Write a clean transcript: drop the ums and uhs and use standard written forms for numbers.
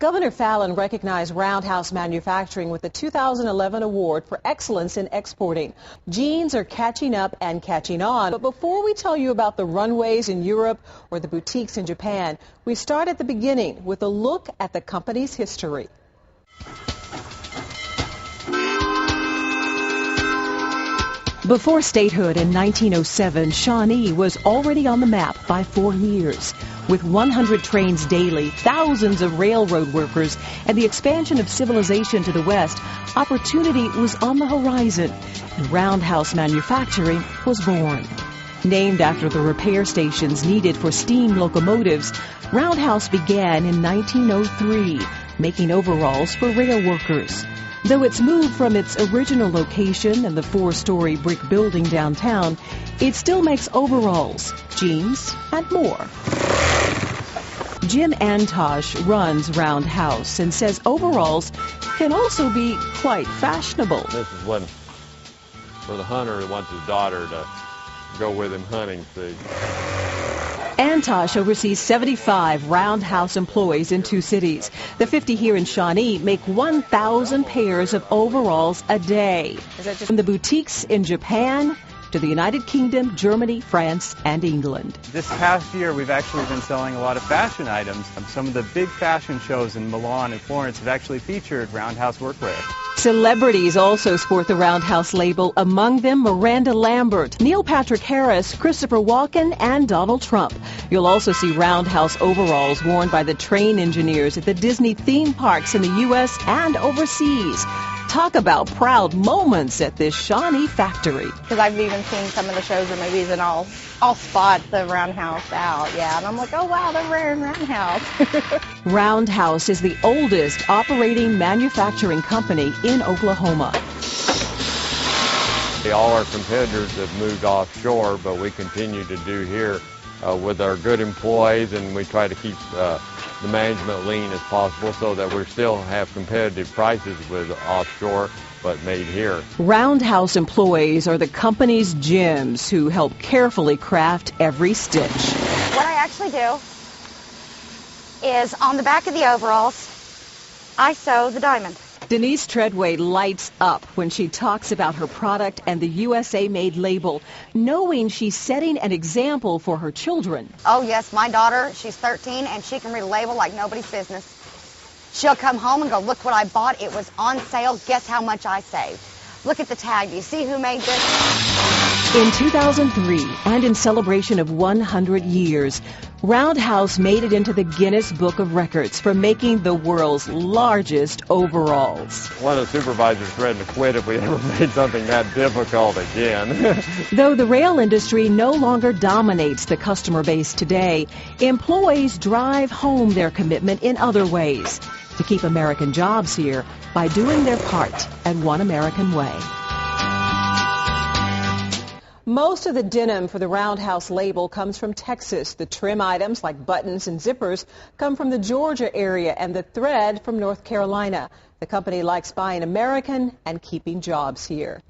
Governor Fallin recognized Roundhouse Manufacturing with the 2011 Award for Excellence in Exporting. Jeans are catching up and catching on. But before we tell you about the runways in Europe or the boutiques in Japan, we start at the beginning with a look at the company's history. Before statehood in 1907, Shawnee was already on the map by 4 years. With 100 trains daily, thousands of railroad workers, and the expansion of civilization to the west, opportunity was on the horizon, and Roundhouse Manufacturing was born. Named after the repair stations needed for steam locomotives, Roundhouse began in 1903, making overalls for rail workers. Though it's moved from its original location in the 4-story brick building downtown, it still makes overalls, jeans, and more. Jim Antosh runs Roundhouse and says overalls can also be quite fashionable. This is one for the hunter who wants his daughter to go with him hunting, see. Antosh oversees 75 Roundhouse employees in 2 cities. The 50 here in Shawnee make 1,000 pairs of overalls a day. From the boutiques in Japan to the United Kingdom, Germany, France, and England. This past year, we've actually been selling a lot of fashion items. Some of the big fashion shows in Milan and Florence have actually featured Roundhouse workwear. Celebrities also sport the Roundhouse label, among them Miranda Lambert, Neil Patrick Harris, Christopher Walken, and Donald Trump. You'll also see Roundhouse overalls worn by the train engineers at the Disney theme parks in the U.S. and overseas. Talk about proud moments at this Shawnee factory. Because I've even seen some of the shows or movies and I'll spot the Roundhouse out, yeah. And I'm like, oh wow, they're wearing Roundhouse. Roundhouse is the oldest operating manufacturing company in Oklahoma. All our competitors have moved offshore, but we continue to do here with our good employees, and we try to keep the management lean as possible so that we still have competitive prices with offshore, but made here. Roundhouse employees are the company's gems who help carefully craft every stitch. What I actually do is on the back of the overalls, I sew the diamond. Denise Treadway lights up when she talks about her product and the USA-made label, knowing she's setting an example for her children. Oh yes, my daughter, she's 13, and she can read a label like nobody's business. She'll come home and go, look what I bought. It was on sale. Guess how much I saved. Look at the tag. Do you see who made this? In 2003, and in celebration of 100 years, Roundhouse made it into the Guinness Book of Records for making the world's largest overalls. One of the supervisors threatened to quit if we ever made something that difficult again. Though the rail industry no longer dominates the customer base today, employees drive home their commitment in other ways to keep American jobs here by doing their part at One American Way. Most of the denim for the Roundhouse label comes from Texas. The trim items like buttons and zippers come from the Georgia area and the thread from North Carolina. The company likes buying American and keeping jobs here.